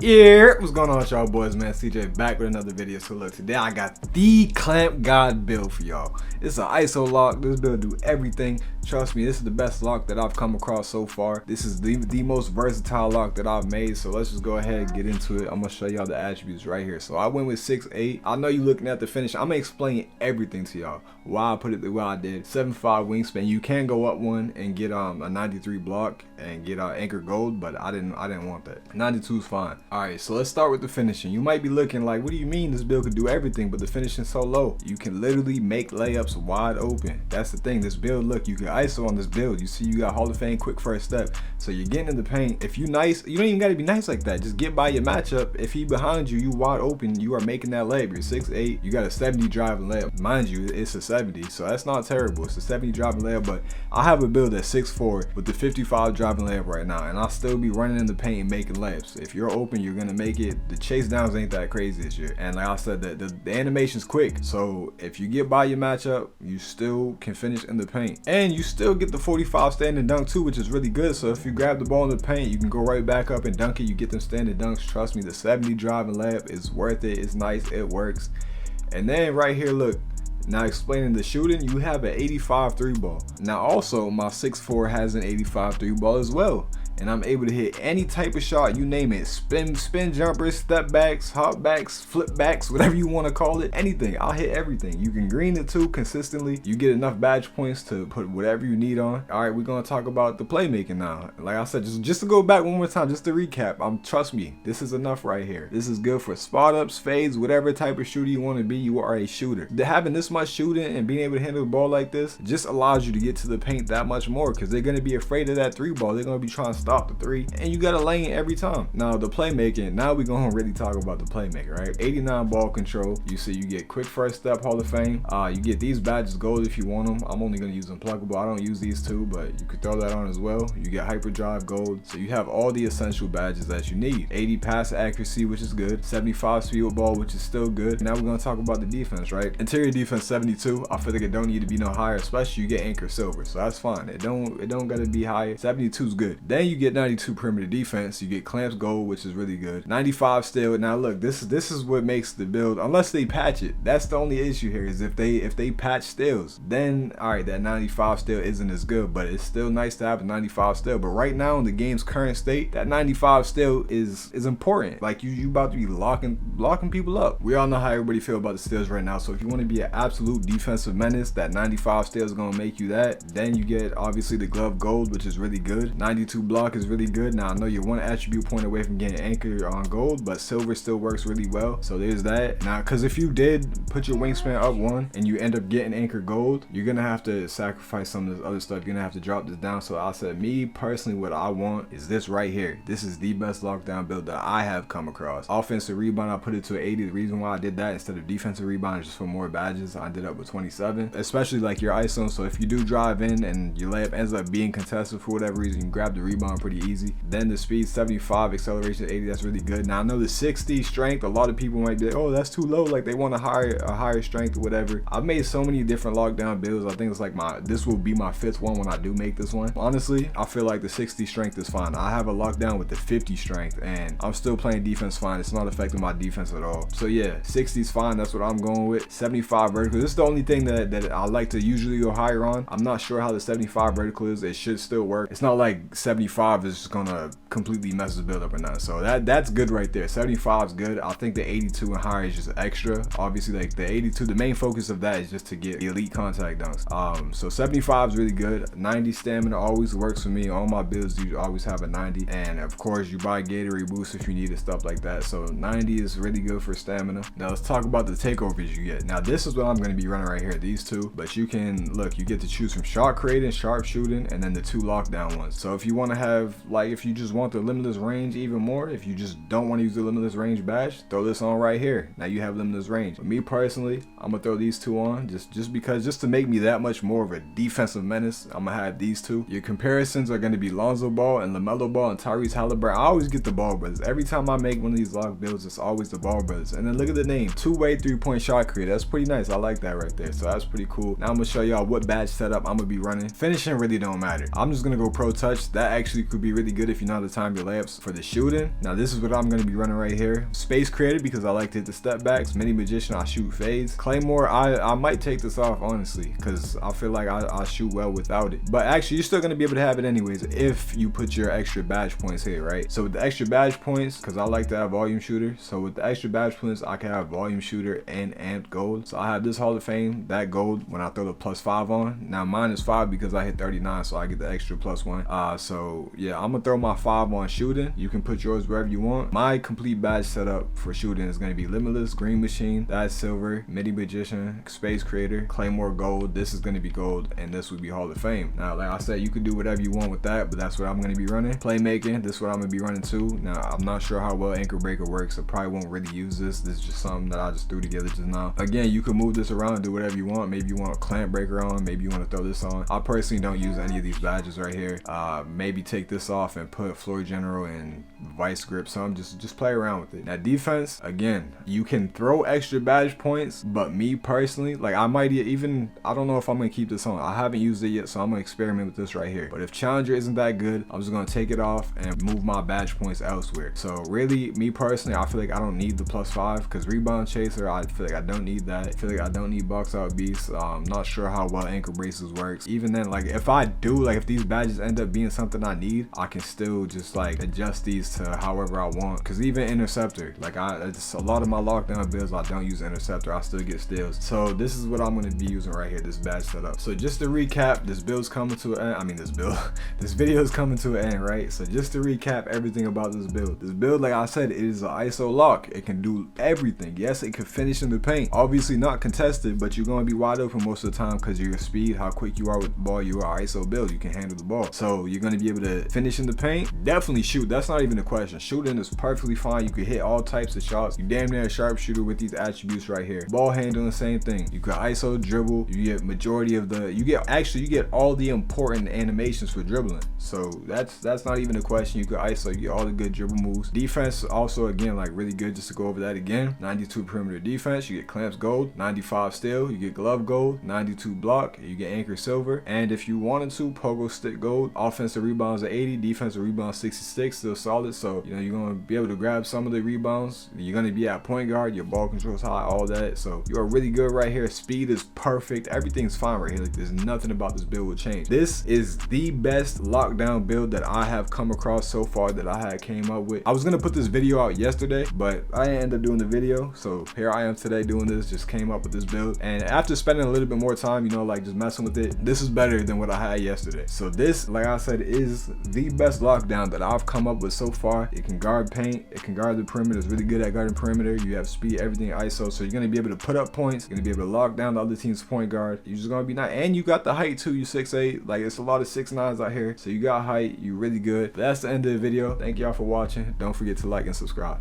Yeah, what's going on with y'all boys, man? CJ back with another video. So look, today I got the clamp god build for y'all. It's an ISO lock. This build do everything. Trust me, this is the best lock that I've come across so far. This is the most versatile lock that I've made. So let's just go ahead and get into it. I'm gonna show y'all the attributes right here. So I went with 6'8". I know you looking at the finish. I'm gonna explain everything to y'all. Why I put it the way I did. 7'5" wingspan. You can go up one and get a 93 block and get anchor gold, but I didn't want that. 92 is fine. Alright, so let's start with the finishing. You might be looking like, what do you mean this build could do everything, but the finishing so low? You can literally make layups wide open. That's the thing. This build, look, you can ISO on this build. You see you got Hall of Fame quick first step. So you're getting in the paint. If you nice, you don't even gotta be nice like that. Just get by your matchup. If he behind you, you wide open, you are making that layup. You're 6'8", you got a 70 driving layup. Mind you, it's a 70, so that's not terrible. It's a 70 driving layup, but I have a build at 6'4" with the 55 driving layup right now, and I'll still be running in the paint and making layups. If you're open, you're gonna make it. The chase downs ain't that crazy this year, and like I said, the animation's quick, so if you get by your matchup, you still can finish in the paint, and you still get the 45 standing dunk too, which is really good. So if you grab the ball in the paint, you can go right back up and dunk it. You get them standing dunks. Trust me, the 70 driving layup is worth it. It's nice, it works. And then right here, look, now explaining the shooting, you have an 85 3 ball. Now also my 6'4" has an 85 3 ball as well, and I'm able to hit any type of shot, you name it. Spin jumpers, step backs, hop backs, flip backs, whatever you want to call it, anything. I'll hit everything. You can green it too consistently. You get enough badge points to put whatever you need on. All right, we're gonna talk about the playmaking now. Like I said, just to go back one more time, just to recap, trust me, this is enough right here. This is good for spot ups, fades, whatever type of shooter you want to be. You are a shooter. Having this much shooting and being able to handle the ball like this just allows you to get to the paint that much more, because they're gonna be afraid of that 3 ball. They're gonna be trying to stop the 3, and you got a lane every time. Now the playmaking, now we're gonna really talk about the playmaker, right? 89 ball control. You see you get quick first step, Hall of Fame. You get these badges gold if you want them. I'm only gonna use them pluggable. I don't use these two, but you could throw that on as well. You get hyperdrive gold, so you have all the essential badges that you need. 80 pass accuracy, which is good. 75 speed with ball, which is still good. Now we're gonna talk about the defense, right? Interior defense 72. I feel like it don't need to be no higher, especially you get anchor silver, so that's fine. It don't gotta be higher. 72 is good. Then you get 92 perimeter defense. You get clamps gold, which is really good. 95 still. Now look, this is what makes the build, unless they patch it. That's the only issue here, is if they patch steals, then all right, that 95 still isn't as good, but it's still nice to have a 95 still. But right now in the game's current state, that 95 still is important. Like you about to be locking people up. We all know how everybody feel about the steals right now, so if you want to be an absolute defensive menace, that 95 still is gonna make you that. Then you get obviously the glove gold, which is really good. 92 block is really good. Now I know you're one attribute point away from getting anchor on gold, but silver still works really well, so there's that. Now because if you did put your wingspan up 1 and you end up getting anchor gold, you're gonna have to sacrifice some of this other stuff. You're gonna have to drop this down. So I said, me personally, what I want is this right here. This is the best lockdown build that I have come across. Offensive rebound, I put it to 80. The reason why I did that instead of defensive rebound is just for more badges. I did up with 27, especially like your ISO. So if you do drive in and your layup ends up being contested for whatever reason, you can grab the rebound pretty easy. Then the speed 75, acceleration 80, that's really good. Now I know the 60 strength, a lot of people might be like, oh, that's too low, like they want a higher strength or whatever. I've made so many different lockdown builds. I think it's like this will be my 5th one when I do make this one. Honestly, I feel like the 60 strength is fine. I have a lockdown with the 50 strength, and I'm still playing defense fine. It's not affecting my defense at all. So yeah, 60 is fine. That's what I'm going with. 75 vertical. This is the only thing that I like to usually go higher on. I'm not sure how the 75 vertical is. It should still work. It's not like 75 is just gonna completely mess the build up or not. So that's good right there. 75 is good. I think the 82 and higher is just extra. Obviously, like the 82, the main focus of that is just to get the elite contact dunks. So 75 is really good. 90 stamina always works for me. All my builds you always have a 90, and of course you buy Gatorade boost if you need it, stuff like that. So 90 is really good for stamina. Now let's talk about the takeovers you get. Now this is what I'm going to be running right here, these two, but you can look, you get to choose from shot creating, sharp shooting, and then the 2 lockdown ones. So if you want to have, like, if you just want the limitless range even more, if you just don't want to use the limitless range badge, throw this on right here. Now you have limitless range. But me personally, I'm gonna throw these 2 on just to make me that much more of a defensive menace. I'm gonna have these 2. Your comparisons are gonna be Lonzo Ball and LaMelo Ball and Tyrese Halliburton. I always get the Ball brothers. Every time I make one of these lock builds, it's always the Ball brothers. And then look at the name, 2-way 3-point shot creator. That's pretty nice. I like that right there. So that's pretty cool. Now I'm gonna show y'all what badge setup I'm gonna be running. Finishing really don't matter. I'm just gonna go pro touch. That actually actually could be really good if you know how to time your layups. For the shooting, now this is what I'm going to be running right here. Space Creator, because I like to hit the step backs. Mini Magician, I shoot fades. Claymore, I might take this off honestly, because I feel like I shoot well without it. But actually, you're still going to be able to have it anyways if you put your extra badge points here, right? So with the extra badge points, because I like to have volume shooter, so with the extra badge points, I can have volume shooter and amped gold. So I have this Hall of Fame, that gold, when I throw the +5 on. Now mine is 5 because I hit 39, so I get the extra +1. So yeah, I'm gonna throw my 5 on shooting. You can put yours wherever you want. My complete badge setup for shooting is gonna be Limitless, Green Machine, that's silver, Mini Magician, Space Creator, Claymore gold. This is gonna be gold, and this would be Hall of Fame. Now, like I said, you could do whatever you want with that, but that's what I'm gonna be running. Playmaking, this is what I'm gonna be running too. Now, I'm not sure how well Anchor Breaker works. I probably won't really use this. This is just something that I just threw together just now. Again, you can move this around and do whatever you want. Maybe you want a clamp breaker on, maybe you want to throw this on. I personally don't use any of these badges right here. Maybe take this off and put Floor General and Vice Grip, some just play around with it. Now defense, again, you can throw extra badge points, but me personally, like I might even, I don't know if I'm gonna keep this on. I haven't used it yet, so I'm gonna experiment with this right here. But if Challenger isn't that good, I'm just gonna take it off and move my badge points elsewhere. So really, me personally, I feel like I don't need the +5, because Rebound Chaser, I feel like I don't need that. I feel like I don't need Box Out Beast. I'm not sure how well Anchor Braces works. Even then, like if I do, like if these badges end up being something I need, I can still just like adjust these to however I want. Because even Interceptor, like it's a lot of my lockdown builds, I don't use Interceptor, I still get steals. So this is what I'm going to be using right here, this badge setup. So just to recap, this build's coming to an end. I mean, this video is coming to an end, right? So just to recap everything about this build, like I said, it is an ISO lock. It can do everything. Yes, it can finish in the paint, obviously not contested, but you're going to be wide open most of the time because of your speed, how quick you are with the ball. You are ISO build, you can handle the ball, so you're going to be able to finish in the paint. Definitely shoot, that's not even a question. Shooting is perfectly fine. You can hit all types of shots. You damn near a sharpshooter with these attributes right here. Ball handling, same thing. You can ISO dribble. You get majority of the, you get all the important animations for dribbling, so that's not even a question. You can ISO, you get all the good dribble moves. Defense also, again, like really good. Just to go over that again, 92 perimeter defense, you get clamps gold, 95 steal, you get glove gold, 92 block, you get anchor silver, and if you wanted to, pogo stick gold. Offensive rebounds are 80, defensive rebounds 66, still solid. So you know you're gonna be able to grab some of the rebounds. You're gonna be at point guard, your ball control is high, all that. So you are really good right here. Speed is perfect, everything's fine right here. Like there's nothing about this build will change. This is the best lockdown build that I have come across so far, that I had came up with. I was gonna put this video out yesterday, but I didn't end up doing the video, so here I am today doing this. Just came up with this build, and after spending a little bit more time, you know, like just messing with it, this is better than what I had yesterday. So this, like I said, is the best lockdown that I've come up with so far. It can guard paint, it can guard the perimeter, it's really good at guarding perimeter. You have speed, everything ISO, so you're gonna be able to put up points, you're gonna be able to lock down the other team's point guard. You're just gonna be nice, and you got the height too. You 6'8", like it's a lot of 6'9s out here, so you got height, you really good. But that's the end of the video. Thank y'all for watching. Don't forget to like and subscribe.